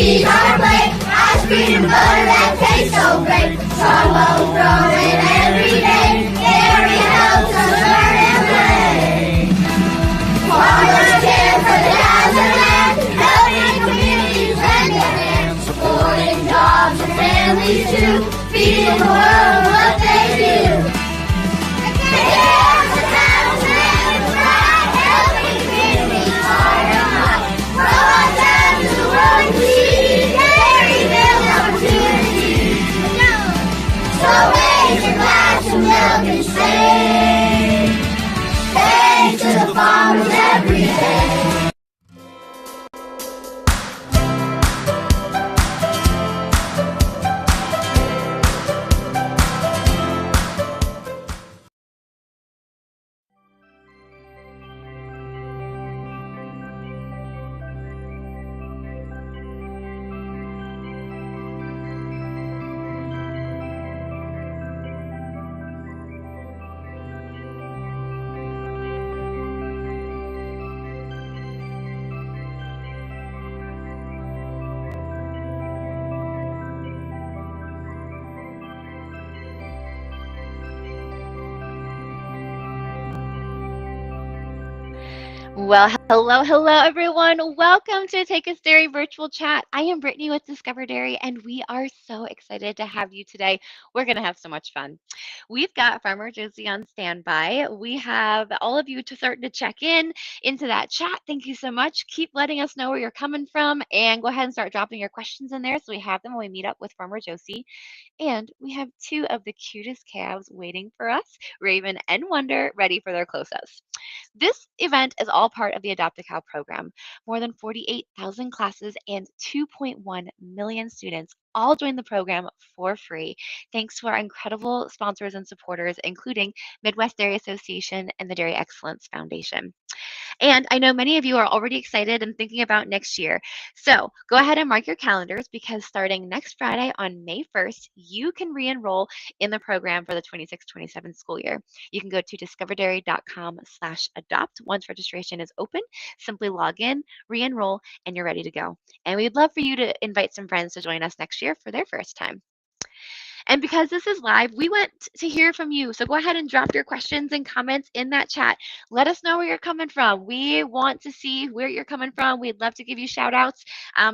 cheese on our plate, ice cream and butter that tastes so great. Choco's growing every day, dairy helps us learn and play. Farmers care for the cows and land, helping communities lend a hand, supporting jobs and families too, feeding the world what they do. They care for the cows and land, pride, helping communities hard and high. From our town to the world we see, dairy builds opportunity. So raise your glass of milk and say, thanks to the farmers every day. Well, hello, everyone. Welcome to Take Us Dairy virtual chat. I am Brittany with Discover Dairy, and we are so excited to have you today. We're going to have so much fun. We've got Farmer Josie on standby. We have all of you to starting to check in into that chat. Thank you so much. Keep letting us know where you're coming from, and go ahead and start dropping your questions in there so we have them when we meet up with Farmer Josie. And we have two of the cutest calves waiting for us, Raven and Wonder, ready for their close-ups. This event is all part of the Adopt a Cow program. More than 48,000 classes and 2.1 million students all join the program for free, thanks to our incredible sponsors and supporters, including Midwest Dairy Association and the Dairy Excellence Foundation. And I know many of you are already excited and thinking about next year. So go ahead and mark your calendars because starting next Friday on May 1st, you can re-enroll in the program for the 26-27 school year. You can go to discoverdairy.com/adopt. Once registration is open, simply log in, re-enroll, and you're ready to go. And we'd love for you to invite some friends to join us next year for their first time. And because this is live, we want to hear from you. So go ahead and drop your questions and comments in that chat. Let us know where you're coming from. We want to see where you're coming from. We'd love to give you shout outs.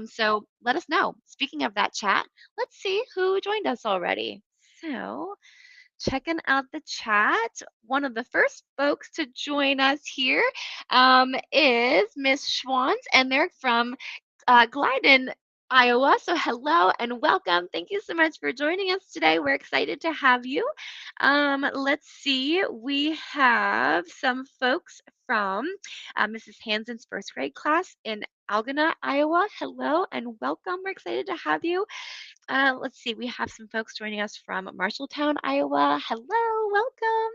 So let us know. Speaking of that chat, let's see who joined us already. So checking out the chat, one of the first folks to join us here is Miss Schwans, and they're from Glyden, Iowa. So, hello and welcome. Thank you so much for joining us today. We're excited to have you. Let's see. We have some folks from Mrs. Hansen's first grade class in Algona, Iowa. Hello and welcome. We're excited to have you. Let's see. We have some folks joining us from Marshalltown, Iowa. Hello, welcome.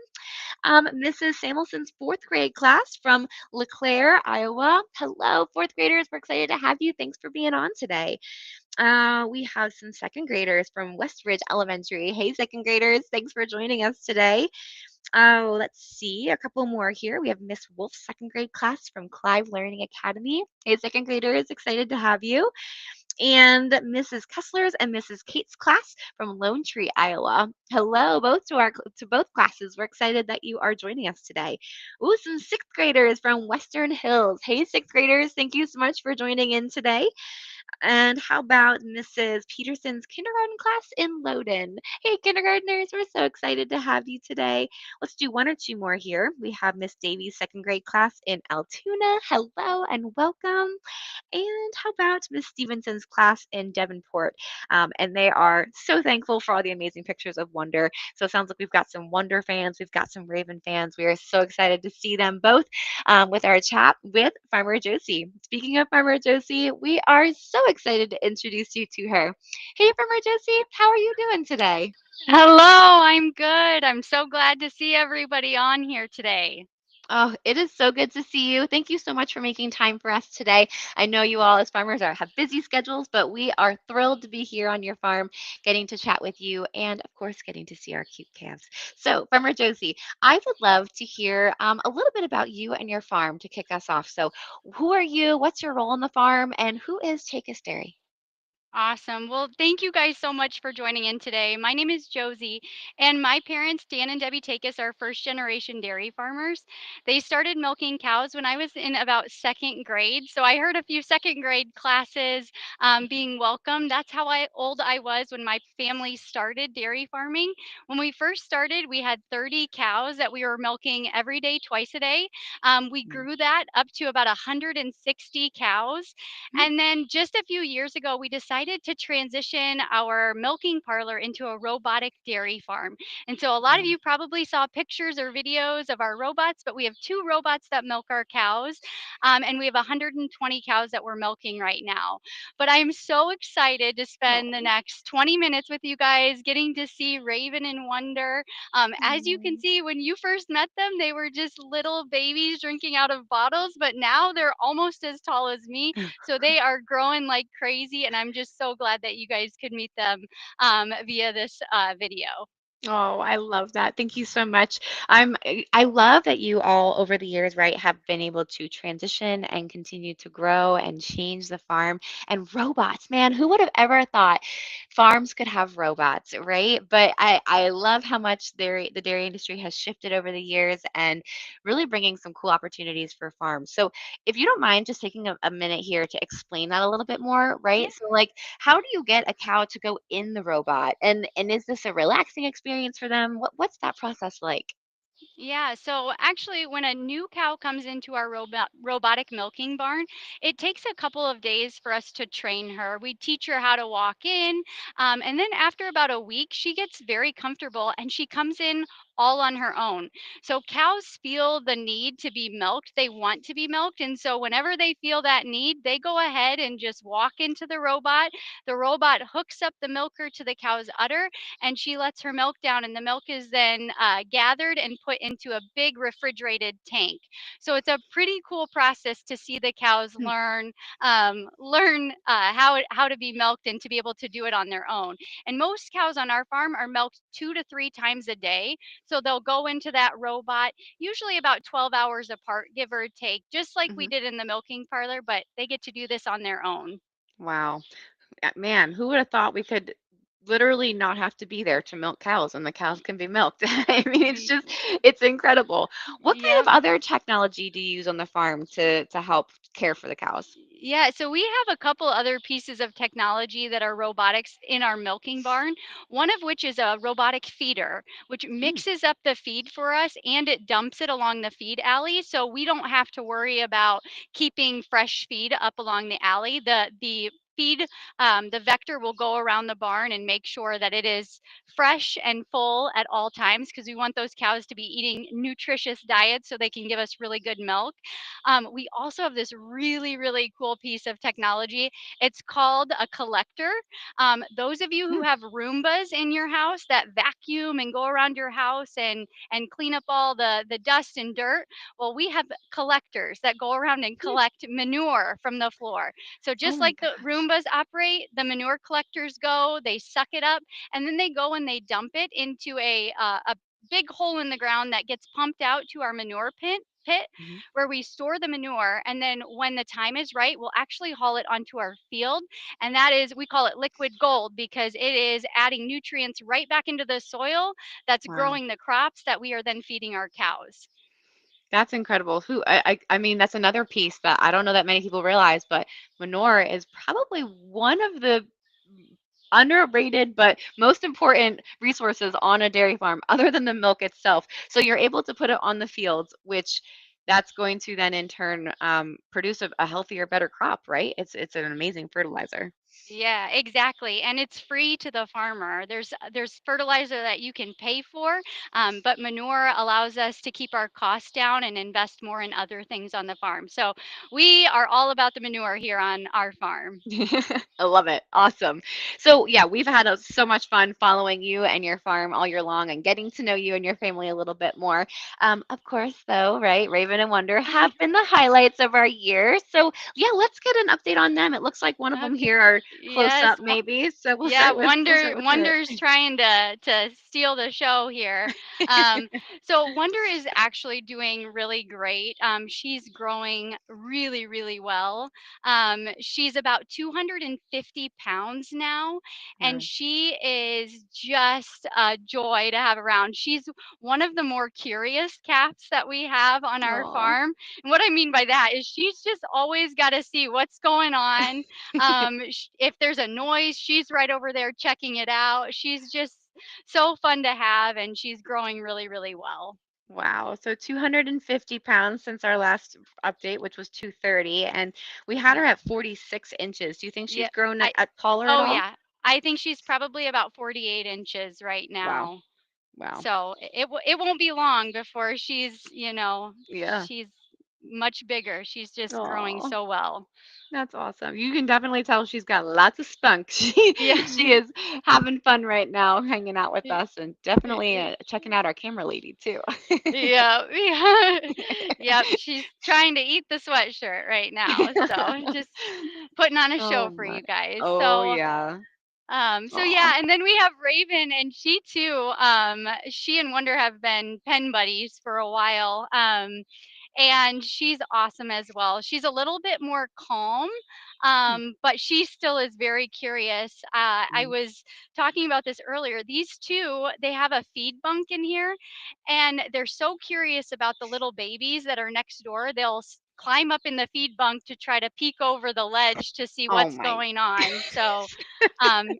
Mrs. Samuelson's fourth grade class from LeClaire, Iowa. Hello, fourth graders. We're excited to have you. Thanks for being on today. We have some second graders from Westridge Elementary. Hey, second graders. Thanks for joining us today. Let's see, a couple more here. We have Miss Wolf's second grade class from Clive Learning Academy. Hey, second graders. Excited to have you. And Mrs. Kessler's and Mrs. Kate's class from Lone Tree, Iowa. Hello, both to both classes. We're excited that you are joining us today. Ooh, some sixth graders from Western Hills. Hey, sixth graders, thank you so much for joining in today. And how about Mrs. Peterson's kindergarten class in Loudoun? Hey, kindergartners, we're so excited to have you today. Let's do one or two more here. We have Miss Davies' second grade class in Altoona. Hello and welcome. And how about Miss Stevenson's class in Devonport? And they are so thankful for all the amazing pictures of Wonder. So it sounds like we've got some Wonder fans, we've got some Raven fans. We are so excited to see them both with our chat with Farmer Josie. Speaking of Farmer Josie, we are so excited to introduce you to her. Hey, Farmer Josie, how are you doing today? Hello, I'm good. I'm so glad to see everybody on here today. Oh, it is so good to see you. Thank you so much for making time for us today. I know you all as farmers have busy schedules, but we are thrilled to be here on your farm, getting to chat with you and, of course, getting to see our cute calves. So, Farmer Josie, I would love to hear a little bit about you and your farm to kick us off. So, who are you? What's your role on the farm? And who is Take Us Dairy? Awesome. Well, thank you guys so much for joining in today. My name is Josie, and my parents, Dan and Debbie Takis, are first generation dairy farmers. They started milking cows when I was in about second grade. So I heard a few second grade classes being welcomed. That's how old I was when my family started dairy farming. When we first started, we had 30 cows that we were milking every day, twice a day. We Mm. grew that up to about 160 cows. Mm. And then just a few years ago, we decided to transition our milking parlor into a robotic dairy farm. And so a lot of Mm. you probably saw pictures or videos of our robots, but we have two robots that milk our cows. And we have 120 cows that we're milking right now. But I'm so excited to spend the Oh. next 20 minutes with you guys, getting to see Raven and Wonder. As you can Mm. see, when you first met them, they were just little babies drinking out of bottles, but now they're almost as tall as me. So they are growing like crazy, and I'm just so glad that you guys could meet them via this video. Oh, I love that. Thank you so much. I love that you all over the years, right, have been able to transition and continue to grow and change the farm. And robots, man, who would have ever thought farms could have robots, right? But I love how much the dairy industry has shifted over the years and really bringing some cool opportunities for farms. So if you don't mind just taking a minute here to explain that a little bit more, Yeah. right? So like how do you get a cow to go in the robot? And is this a relaxing experience for them? What's that process like? Yeah, so actually, when a new cow comes into our robotic milking barn, it takes a couple of days for us to train her. We teach her how to walk in, and then after about a week, she gets very comfortable and she comes in all on her own. So cows feel the need to be milked. They want to be milked. And so whenever they feel that need, they go ahead and just walk into the robot. The robot hooks up the milker to the cow's udder, and she lets her milk down, and the milk is then gathered and put into a big refrigerated tank. So it's a pretty cool process to see the cows Hmm. learn how to be milked and to be able to do it on their own. And most cows on our farm are milked 2 to 3 times a day. So they'll go into that robot usually about 12 hours apart, give or take, just like we Hmm. did in the milking parlor, but they get to do this on their own. Wow. Man, who would have thought we could literally not have to be there to milk cows and the cows can be milked? I mean, it's incredible. What kind Yeah. of other technology do you use on the farm to help care for the cows? Yeah, so we have a couple other pieces of technology that are robotics in our milking barn. One of which is a robotic feeder, which Mm. mixes up the feed for us and it dumps it along the feed alley. So we don't have to worry about keeping fresh feed up along the alley. The feed, the vector will go around the barn and make sure that it is fresh and full at all times because we want those cows to be eating nutritious diets so they can give us really good milk. We also have this really, really cool piece of technology. It's called a collector. Those of you who Mm. have Roombas in your house that vacuum and go around your house and clean up all the dust and dirt, well, we have collectors that go around and Mm. collect manure from the floor. So Oh just my like the gosh. Roombas operate, the manure collectors go, they suck it up, and then they go and they dump it into a big hole in the ground that gets pumped out to our manure pit Mhm. where we store the manure, and then when the time is right, we'll actually haul it onto our field. And that is, we call it liquid gold because it is adding nutrients right back into the soil that's Wow. growing the crops that we are then feeding our cows. That's incredible. I mean, that's another piece that I don't know that many people realize, but manure is probably one of the underrated but most important resources on a dairy farm other than the milk itself. So you're able to put it on the fields, which that's going to then in turn produce a healthier, better crop, right? It's an amazing fertilizer. Yeah, exactly. And it's free to the farmer. There's fertilizer that you can pay for, but manure allows us to keep our costs down and invest more in other things on the farm. So we are all about the manure here on our farm. I love it. Awesome. So, yeah, we've had so much fun following you and your farm all year long and getting to know you and your family a little bit more. Of course, though, right? Raven and Wonder have been the highlights of our year. So, yeah, let's get an update on them. It looks like one of them Okay. here are close Yes. up maybe. So Yeah, we'll start with her. Wonder's trying to steal the show here. Um, so Wonder is actually doing really great. She's growing really, really well. She's about 250 pounds now, and Mm. she is just a joy to have around. She's one of the more curious calves that we have on our Aw. farm. And what I mean by that is she's just always got to see what's going on. If there's a noise, she's right over there checking it out. She's just so fun to have, and she's growing really, really well. Wow. So 250 pounds since our last update, which was 230, and we had her Yeah. at 46 inches. Do you think she's Yeah. grown I taller at Oh all? yeah. I think she's probably about 48 inches right Wow. now. Wow. So it won't be long before Yeah. she's much bigger. She's just growing Oh, so well. that's awesome. You can definitely tell she's got lots of spunk. Yeah. She is having fun right now, hanging out with us, and definitely Y- checking out our camera lady too. Yeah, yeah. Yep, she's trying to eat the sweatshirt right now. So just putting on a Oh show for my. you guys. Oh yeah. So Oh. yeah, and then we have Raven, and she too, she and Wonder have been pen buddies for a while. And she's awesome as well. She's a little bit more calm, but she still is very curious. I was talking about this earlier. These two, they have a feed bunk in here, and they're so curious about the little babies that are next door. They'll climb up in the feed bunk to try to peek over the ledge to see Oh what's my. going on. So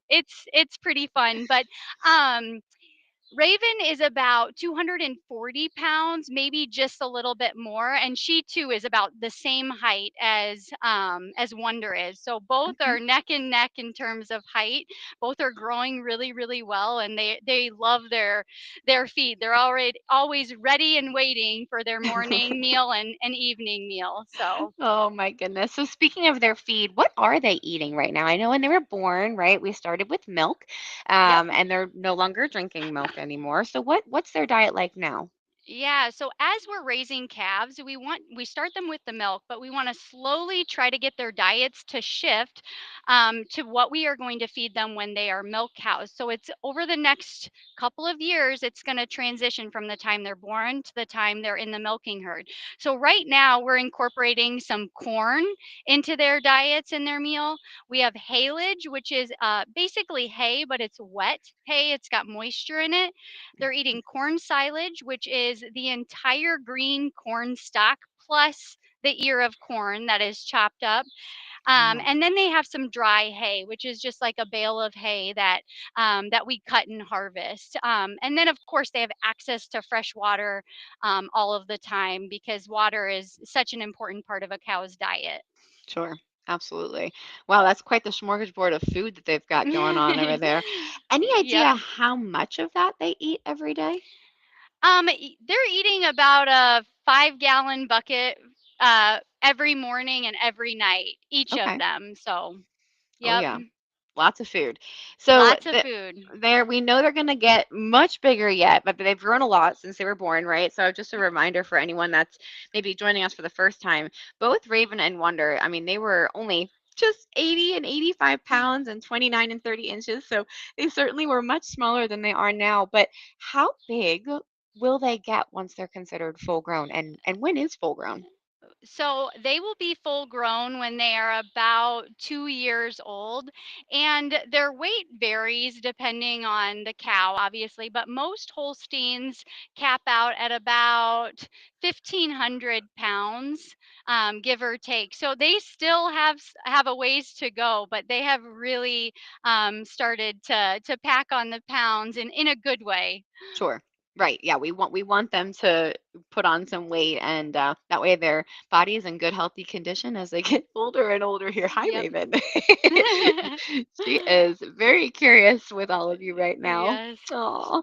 it's pretty fun. But um, Raven is about 240 pounds, maybe just a little bit more, and she too is about the same height as Wonder is. So both Okay. are neck and neck in terms of height. Both are growing really, really well, and they love their feed. They're already always ready and waiting for their morning meal and evening meal. So Oh my goodness. So speaking of their feed, what are they eating right now? I know when they were born, right? We started with milk, yep. and they're no longer drinking milk anymore. So what's their diet like now? Yeah, so as we're raising calves, we start them with the milk, but we want to slowly try to get their diets to shift to what we are going to feed them when they are milk cows. So it's over the next couple of years, it's going to transition from the time they're born to the time they're in the milking herd. So right now, we're incorporating some corn into their diets and their meal. We have haylage, which is basically hay, but it's wet hay. It's got moisture in it. They're eating corn silage, which is the entire green corn stalk plus the ear of corn that is chopped up. Wow. And then they have some dry hay, which is just like a bale of hay that we cut and harvest. And then, of course, they have access to fresh water all of the time because water is such an important part of a cow's diet. Sure. Absolutely. Wow, that's quite the smorgasbord of food that they've got going on over there. Any Yep. idea how much of that they eat every day? They're eating about a 5-gallon bucket every morning and every night, each of Okay. them. So, Oh yep, yeah. Lots of food. So lots of food. there we know they're going to get much bigger yet, but they've grown a lot since they were born, right? So just a reminder for anyone that's maybe joining us for the first time, both Raven and Wonder, I mean, they were only just 80 and 85 pounds and 29 and 30 inches. So they certainly were much smaller than they are now. But how big will they get once they're considered full grown? And when is full grown? So they will be full grown when they are about 2 years old, and their weight varies depending on the cow, obviously, but most Holsteins cap out at about 1,500 pounds, give or take. So they still have a ways to go, but they have really started to pack on the pounds in a good way. Sure. Right. Yeah, we want them to put on some weight, and that way their body is in good healthy condition as they get older and older here. Hi, Yep. Raven. She is very curious with all of you right now. Yes. Oh,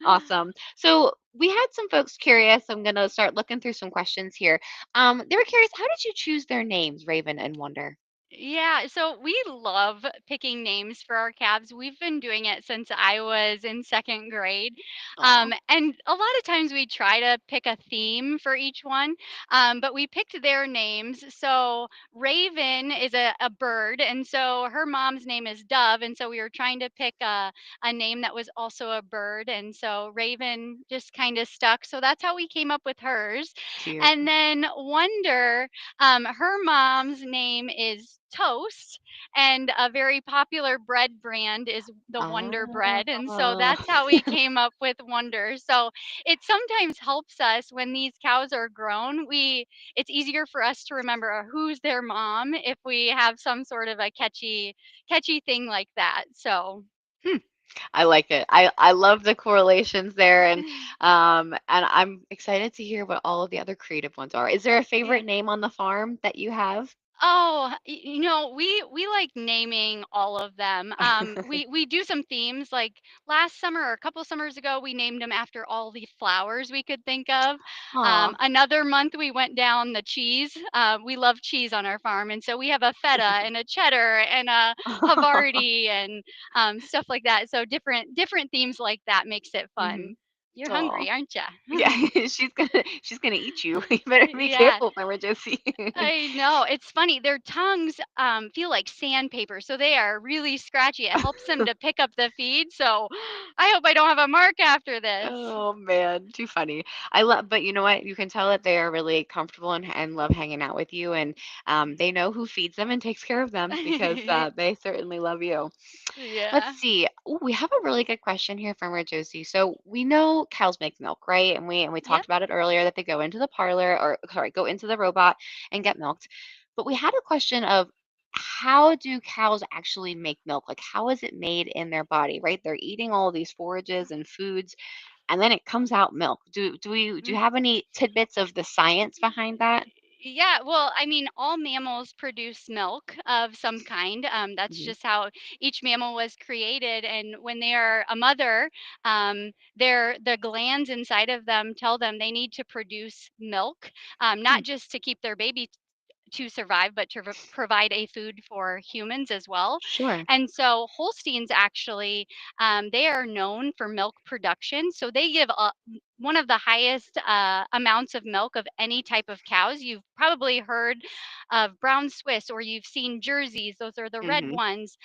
awesome. So we had some folks curious. I'm gonna start looking through some questions here. They were curious, how did you choose their names, Raven and Wonder? Yeah, so we love picking names for our calves. We've been doing it since I was in second grade. Aw, And a lot of times we try to pick a theme for each one, but we picked their names. So Raven is a bird, and so her mom's name is Dove. And so we were trying to pick a name that was also a bird. And so Raven just kind of stuck. So that's how we came up with hers. cute. And then Wonder. Her mom's name is Toast, and a very popular bread brand is the Wonder Bread. And so Oh. that's how we came up with Wonder. So it sometimes helps us when these cows are grown. It's easier for us to remember who's their mom if we have some sort of a catchy thing like that. So Hmm, I like it. I love the correlations there, and I'm excited to hear what all of the other creative ones are. Is there a yeah. favorite name on the farm that you have? Oh, we like naming all of them. We do some themes. Like last summer or a couple summers ago, we named them after all the flowers we could think of. Aw. Another month, we went down the cheese. We love cheese on our farm, and so we have a feta and a cheddar and a Havarti and stuff like that. So different themes like that makes it fun. Mhm. You're Aw. hungry, aren't Yeah, you? she's gonna eat you. You better be Yeah. careful, Farmer Josie. I know. It's funny. Their tongues feel like sandpaper, so they are really scratchy. It helps them to pick up the feed. So I hope I don't have a mark after this. Oh man, too funny. I love, but you know what? You can tell that they are really comfortable and love hanging out with you, and they know who feeds them and takes care of them because they certainly love you. Let's Yeah. see. Ooh, we have a really good question here from our Josie. So we know cows make milk, right? And we talked Yep. about it earlier that they go into the parlor or sorry, go into the robot and get milked. But we had a question of how do cows actually make milk? Like how is it made in their body, right? They're eating all these forages and foods and then it comes out milk. Do you have any tidbits of the science behind that? Yeah, well, I mean, all mammals produce milk of some kind. That's Hmm. just how each mammal was created. And when they are a mother, the glands inside of them tell them they need to produce milk, Hmm, not just to keep their baby to survive, but to provide a food for humans as well. sure. And so Holsteins actually, they are known for milk production. So they give one of the highest amounts of milk of any type of cows. You've probably heard of brown Swiss or you've seen Jerseys. Those are the red Hmm. ones.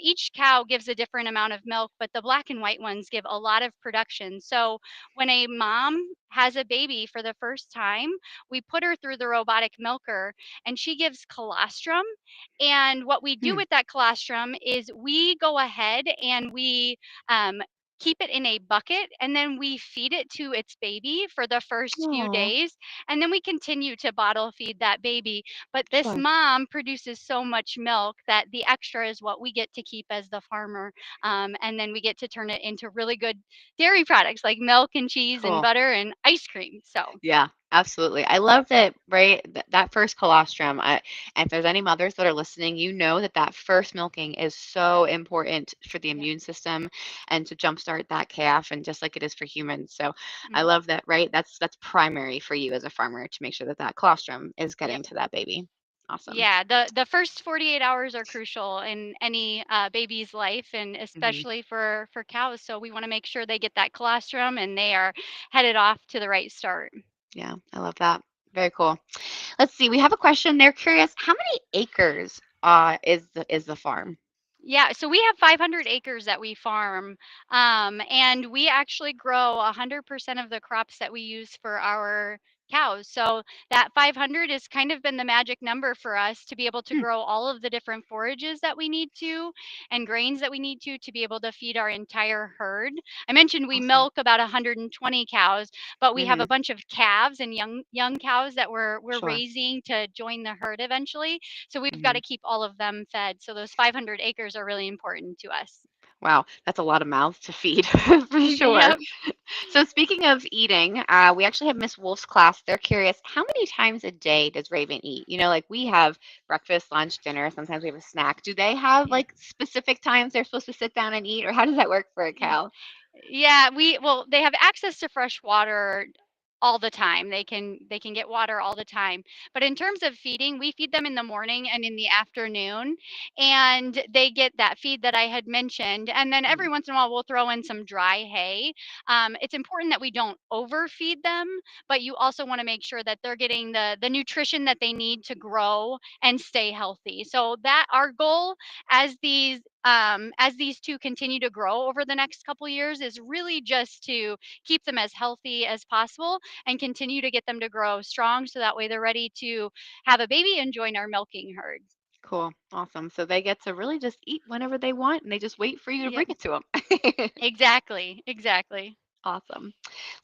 Each cow gives a different amount of milk, but the black and white ones give a lot of production. So when a mom has a baby for the first time, we put her through the robotic milker and she gives colostrum. And what we do Hmm. with that colostrum is we go ahead and we um, keep it in a bucket and then we feed it to its baby for the first few Aw, days. And then we continue to bottle feed that baby. But this sure. mom produces so much milk that the extra is what we get to keep as the farmer. And then we get to turn it into really good dairy products like milk and cheese and Cool. butter and ice cream. So, Yeah, absolutely. I love that, right? That first colostrum. And if there's any mothers that are listening, you know that that first milking is so important for the yeah. immune system and to jumpstart that calf, and just like it is for humans. So I Mhm. love that, right? That's primary for you as a farmer to make sure that that colostrum is Yep. getting to that baby. Awesome. Yeah, the first 48 hours are crucial in any baby's life, and Hmm. especially for cows. So we want to make sure they get that colostrum and they are headed off to the right start. Yeah, I love that. Very cool. Let's see. We have a question. They're curious. How many acres is the farm? Yeah, so we have 500 acres that we farm, and we actually grow 100% of the crops that we use for our cows. So that 500 has kind of been the magic number for us to be able to Hmm, grow all of the different forages that we need to and grains that we need to be able to feed our entire herd. I mentioned we awesome. milk about 120 cows, but we have Hmm. a bunch of calves and young cows that we're Sure. raising to join the herd eventually. So we've got Hmm. to keep all of them fed. So those 500 acres are really important to us. Wow, that's a lot of mouths to feed for sure. Yep. So speaking of eating, we actually have Miss Wolf's class. They're curious, how many times a day does Raven eat? Like we have breakfast, lunch, dinner. Sometimes we have a snack. Do they have Yeah. like specific times they're supposed to sit down and eat, or how does that work for a Yeah. cow? Yeah, well, they have access to fresh water all the time. They can get water all the time. But in terms of feeding, we feed them in the morning and in the afternoon, and they get that feed that I had mentioned. And then every Mhm. once in a while, we'll throw in some dry hay. It's important that we don't overfeed them, but you also want to make sure that they're getting the nutrition that they need to grow and stay healthy. So that our goal as these two continue to grow over the next couple years is really just to keep them as healthy as possible and continue to get them to grow strong so that way they're ready to have a baby and join our milking herd. Cool. Awesome. So they get to really just eat whenever they want and they just wait for you to bring Yep, it to them. exactly, exactly. Awesome.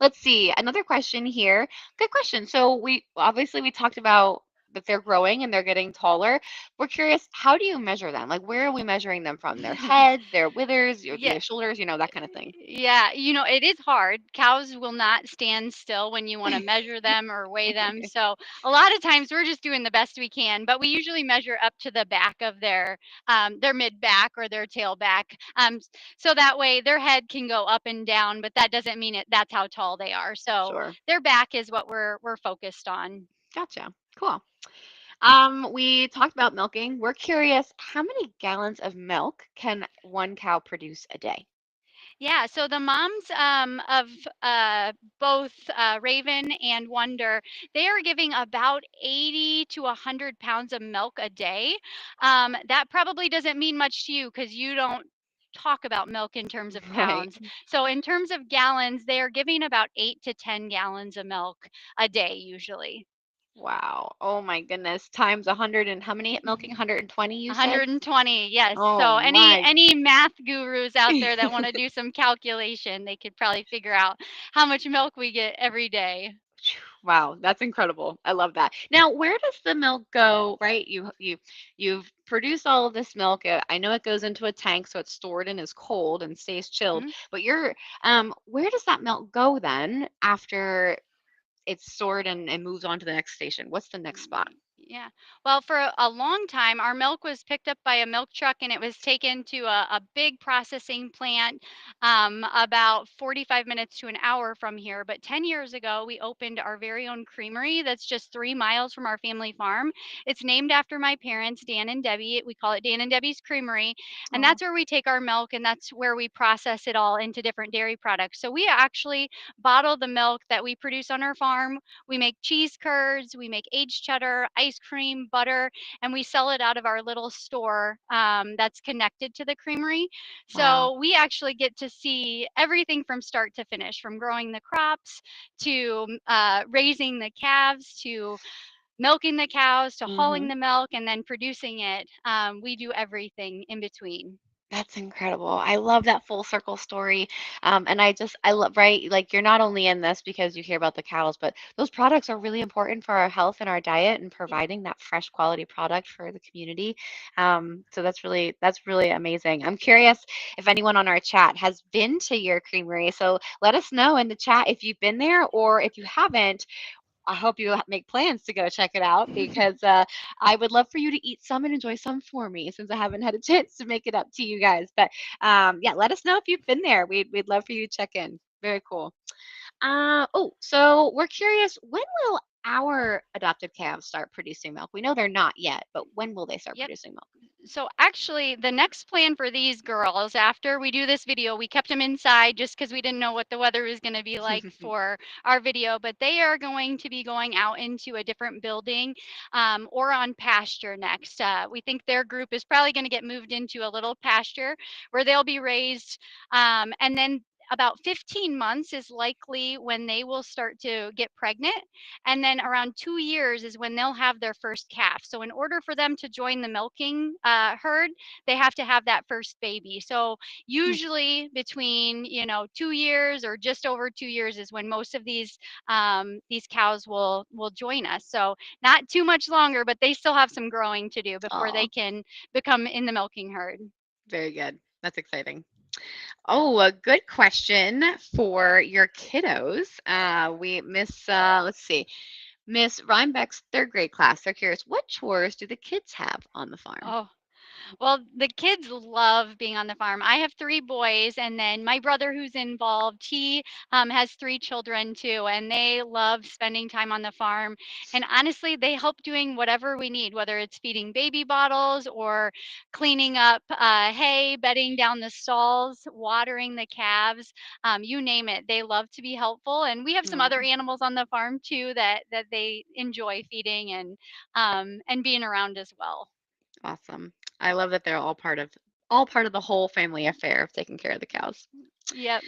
Let's see. Another question here. Good question. So we obviously we talked about that they're growing and they're getting taller. We're curious, how do you measure them? Like where are we measuring them from? Their head, their withers, Yeah, their shoulders, that kind of thing. yeah, it is hard. Cows will not stand still when you want to measure them or weigh them. So a lot of times we're just doing the best we can, but we usually measure up to the back of their mid back or their tail back, so that way their head can go up and down, but that doesn't mean that's how tall they are. So Sure. their back is what we're focused on. Gotcha. Cool. We talked about milking. We're curious, how many gallons of milk can one cow produce a day? Yeah, so the moms of both Raven and Wonder, they are giving about 80 to 100 pounds of milk a day. That probably doesn't mean much to you because you don't talk about milk in terms of Right. pounds. So in terms of gallons, they are giving about 8 to 10 gallons of milk a day usually. Wow. Oh my goodness. Times 100 and how many milking? 120 you said? 120, yes. Oh So any my. any math gurus out there that want to do some calculation, they could probably figure out how much milk we get every day. Wow, that's incredible. I love that. Now, where does the milk go, right? You've produced all of this milk. I know it goes into a tank, so it's stored and is cold and stays chilled. Mhm. But where does that milk go then after it's stored and moves on to the next station? What's the next spot? Yeah. Well, for a long time, our milk was picked up by a milk truck and it was taken to a big processing plant about 45 minutes to an hour from here. But 10 years ago, we opened our very own creamery that's just 3 miles from our family farm. It's named after my parents, Dan and Debbie. We call it Dan and Debbie's Creamery. And Oh, that's where we take our milk and that's where we process it all into different dairy products. So we actually bottle the milk that we produce on our farm. We make cheese curds, we make aged cheddar, ice cream, butter, and we sell it out of our little store that's connected to the creamery. wow. So we actually get to see everything from start to finish, from growing the crops to raising the calves to milking the cows to hauling Hmm. the milk and then producing it. We do everything in between. That's incredible. I love that full circle story. And I love, right? Like, you're not only in this because you hear about the cows, but those products are really important for our health and our diet and Yep. providing that fresh quality product for the community. So that's really amazing. I'm curious if anyone on our chat has been to your creamery. So let us know in the chat if you've been there, or if you haven't, I hope you make plans to go check it out because I would love for you to eat some and enjoy some for me since I haven't had a chance to make it up to you guys. But yeah, let us know if you've been there. We'd love for you to check in. Very cool. So we're curious, when will our adopted calves start producing milk? We know they're not yet, but when will they start Yep. producing So actually, the next plan for these girls after we do this video, we kept them inside just because we didn't know what the weather was going to be like milk? for our video, but they are going to be going out into a different building or on pasture next. We think their group is probably going to get moved into a little pasture where they'll be raised, and then about 15 months is likely when they will start to get pregnant, and then around 2 years is when they'll have their first calf. So in order for them to join the milking herd, they have to have that first baby. So usually between 2 years or just over 2 years is when most of these cows will join us. So not too much longer, but they still have some growing to do before they Oh, can become in the milking herd. very good. That's exciting. Oh, a good question for your kiddos. We miss, let's see, Miss Rhinebeck's third grade class. They're curious, what chores do the kids have on the farm? Oh, Well, the kids love being on the farm. I have 3 boys, and then my brother who's involved, he, has 3 children too, and they love spending time on the farm. And honestly, they help doing whatever we need, whether it's feeding baby bottles or cleaning up, hay, bedding down the stalls, watering the calves, you name it. They love to be helpful, and we have some other Oh, animals on the farm too that they enjoy feeding and being around as well. awesome. I love that they're all part of the whole family affair of taking care of the cows. Yep.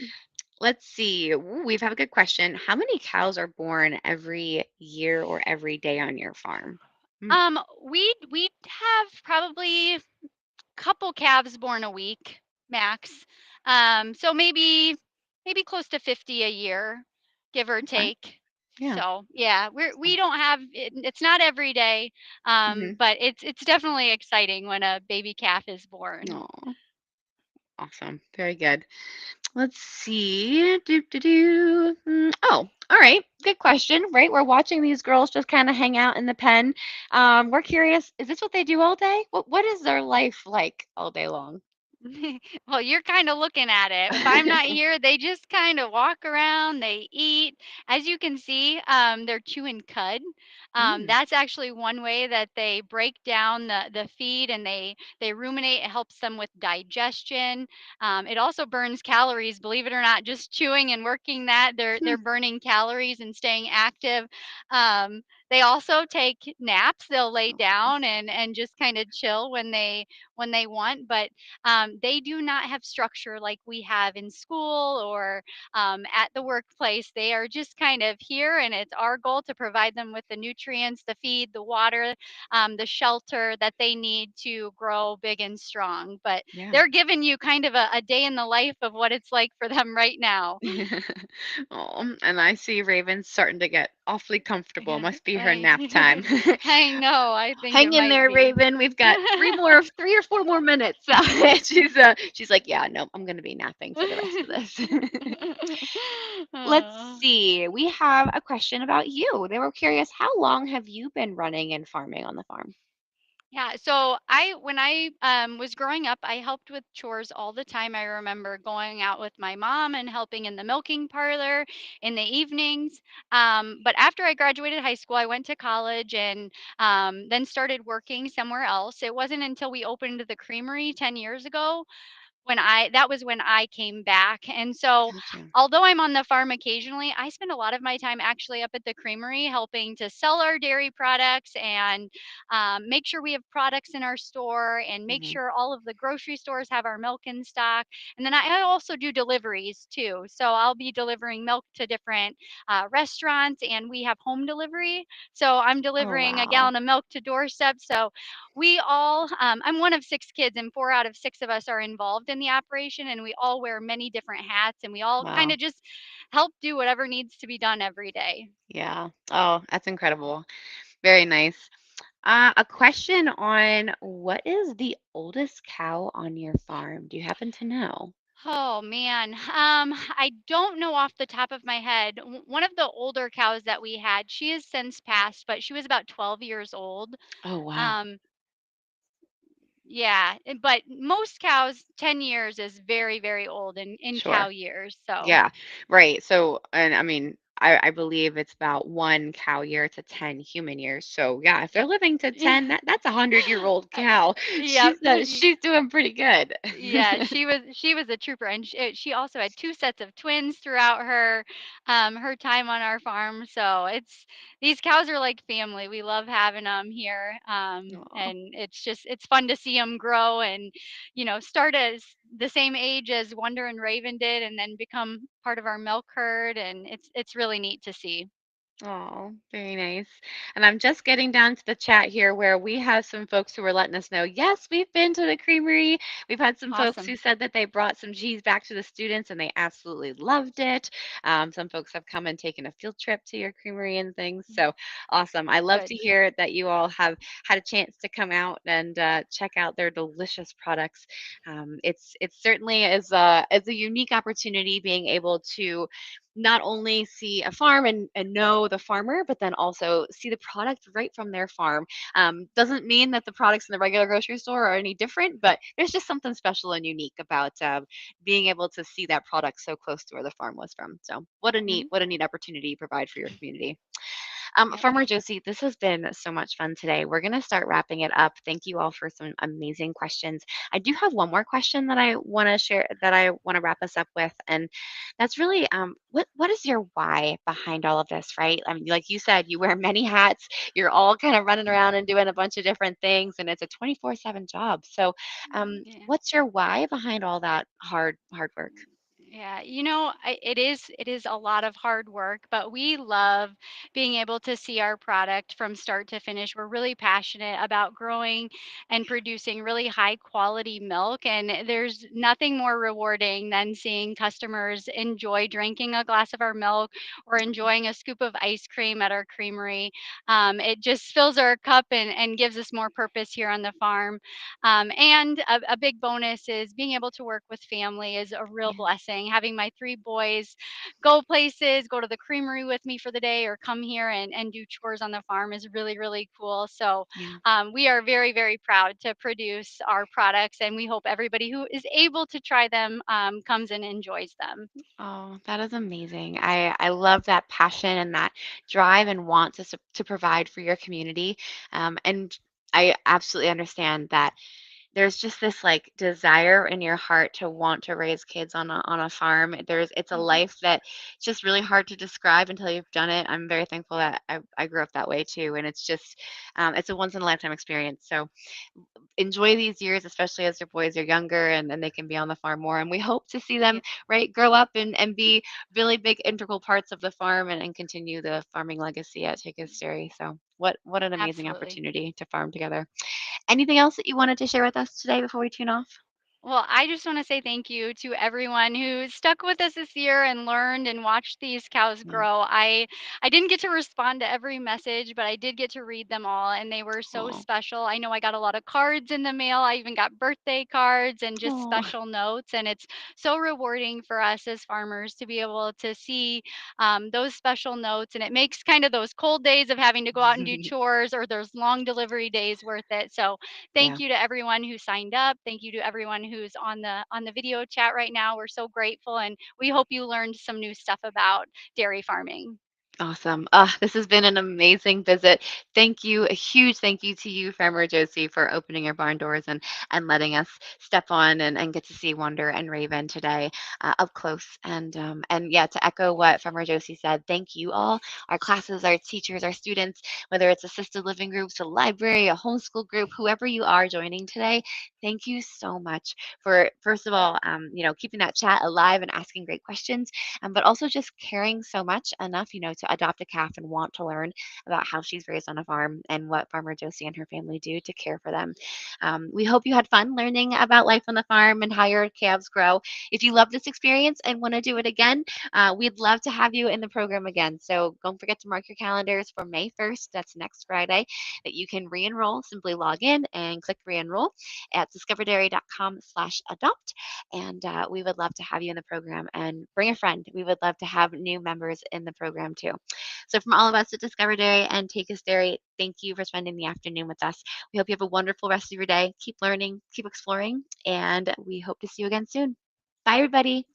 Let's see. Ooh, we've have a good question. How many cows are born every year or every day on your farm? Mm, We have probably couple calves born a week max. So maybe close to 50 a year, give or okay. take. Yeah. So yeah, So, we don't have it's not every day, mhm. but it's definitely exciting when a baby calf is born. Aw, awesome. Very good. Let's see. Do, do, do. Oh, all right. Good question. Right. We're watching these girls just kind of hang out in the pen. We're curious. Is this what they do all day? What is their life like all day long? Well, you're kind of looking at it. If I'm not here, they just kind of walk around, they eat. As you can see, they're chewing cud. Mm, That's actually one way that they break down the feed and they ruminate. It helps them with digestion. It also burns calories, believe it or not. Just chewing and working that, they're hmm, burning calories and staying active. Um, they also take naps. They'll lay aw, down and just kind of chill when they want, but they do not have structure like we have in school or at the workplace. They are just kind of here, and it's our goal to provide them with the nutrients, the feed, the water, the shelter that they need to grow big and strong. But yeah. they're giving you kind of a day in the life of what it's like for them right now. Oh, and I see Raven's starting to get awfully comfortable. Must be her nap time. I, I know. I think it Hang in might there, be. Raven. We've got 3 or 4 more minutes. So she's like, yeah, no, I'm gonna be napping for the rest of this. Let's Uh, see. We have a question about you. They were curious, how long have you been running and farming on the farm? Yeah, so I when I was growing up, I helped with chores all the time. I remember going out with my mom and helping in the milking parlor in the evenings. But after I graduated high school, I went to college and then started working somewhere else. It wasn't until we opened the creamery 10 years ago when I that was when I came back. And so, Gotcha. although I'm on the farm occasionally, I spend a lot of my time actually up at the creamery helping to sell our dairy products and make sure we have products in our store and make Hmm. sure all of the grocery stores have our milk in stock. And then I also do deliveries too. So I'll be delivering milk to different restaurants, and we have home delivery. So I'm Oh, delivering a wow. gallon of milk to doorstep. So we all I'm one of 6 kids, and 4 out of 6 of us are involved in the operation, and we all wear many different hats, and we all kind Wow. of just help do whatever needs to be done every day. Yeah. Oh, that's incredible. Very nice. A question on what is the oldest cow on your farm? Do you happen to know? Oh man, I don't know off the top of my head. One of the older cows that we had, she has since passed, but she was about 12 years old. Oh, wow. Um, yeah, but most cows, 10 years is very, very old in cow Sure. years. So, Yeah, right. So, and I mean, I believe it's about 1 cow year to 10 human years. So, yeah, if they're living to yeah, 10, that's a 100-year-old cow. yep. She's doing pretty good. Yeah, she was a trooper, and she also had 2 sets of twins throughout her time on our farm. So it's these cows are like family. We love having them here, Aw, and it's fun to see them grow and start as the same age as Wonder and Raven did, and then become part of our milk herd, and it's really neat to see. oh, very nice. And I'm just getting down to the chat here where we have some folks who are letting us know, yes, we've been to the creamery. We've had some folks who Awesome, said that they brought some cheese back to the students and they absolutely loved it. Some folks have come and taken a field trip to your creamery and things. So awesome. I love good, to hear that you all have had a chance to come out and check out their delicious products. It's certainly is a unique opportunity being able to not only see a farm and know the farmer, but then also see the product right from their farm. Doesn't mean that the products in the regular grocery store are any different, but there's just something special and unique about being able to see that product so close to where the farm was from. So Mhm. what a neat opportunity you provide for your community. Yep. Farmer Josie, this has been so much fun today. We're going to start wrapping it up. Thank you all for some amazing questions. I do have one more question that I want to share, that I want to wrap us up with, and that's really what is your why behind all of this, right? I mean, like you said, you wear many hats. You're all kind of running around and doing a bunch of different things, and it's a 24/7 job. So, Yeah. what's your why behind all that hard work? Yeah, it is a lot of hard work, but we love being able to see our product from start to finish. We're really passionate about growing and producing really high quality milk, and there's nothing more rewarding than seeing customers enjoy drinking a glass of our milk or enjoying a scoop of ice cream at our creamery. It just fills our cup and gives us more purpose here on the farm. And a big bonus is being able to work with family is a real Yeah, blessing. Having my three boys go places, go to the creamery with me for the day, or come here and do chores on the farm is really, really cool. So yeah. we are very, very proud to produce our products, and we hope everybody who is able to try them comes and enjoys them. Oh, that is amazing. I love that passion and that drive and want to provide for your community. And I absolutely understand that there's just this like desire in your heart to want to raise kids on a farm. It's a Mhm. life that it's just really hard to describe until you've done it. I'm very thankful that I grew up that way too, and it's just it's a once in a lifetime experience. So enjoy these years, especially as your boys are younger and they can be on the farm more. And we hope to see them, Yeah, right, grow up and be really big integral parts of the farm and continue the farming legacy at Hickory's Dairy. So what an amazing absolutely. opportunity to farm together. Anything else that you wanted to share with us today before we tune off? Well, I just want to say thank you to everyone who stuck with us this year and learned and watched these cows Yeah. grow. I didn't get to respond to every message, but I did get to read them all, and they were so Oh, special. I know I got a lot of cards in the mail. I even got birthday cards and just oh, special notes, and it's so rewarding for us as farmers to be able to see those special notes, and it makes kind of those cold days of having to go out and do chores or those long delivery days worth it. So thank yeah. you to everyone who signed up. Thank you to everyone who's on the video chat right now. We're so grateful, and we hope you learned some new stuff about dairy farming. Awesome. This has been an amazing visit. Thank you. A huge thank you to you, Farmer Josie, for opening your barn doors and letting us step on and get to see Wonder and Raven today up close. And yeah, to echo what Farmer Josie said, thank you all, our classes, our teachers, our students, whether it's assisted living groups, a library, a homeschool group, whoever you are joining today, thank you so much for, first of all, keeping that chat alive and asking great questions, but also just caring so much enough, to adopt a calf and want to learn about how she's raised on a farm and what Farmer Josie and her family do to care for them. We hope you had fun learning about life on the farm and how your calves grow. If you love this experience and want to do it again, we'd love to have you in the program again. So don't forget to mark your calendars for May 1st. That's next Friday, that you can re-enroll. Simply log in and click re-enroll at discoverdairy.com/adopt. And we would love to have you in the program and bring a friend. We would love to have new members in the program too. So, from all of us at Discover Dairy and Take Us Dairy, thank you for spending the afternoon with us. We hope you have a wonderful rest of your day. Keep learning, keep exploring, and we hope to see you again soon. Bye, everybody.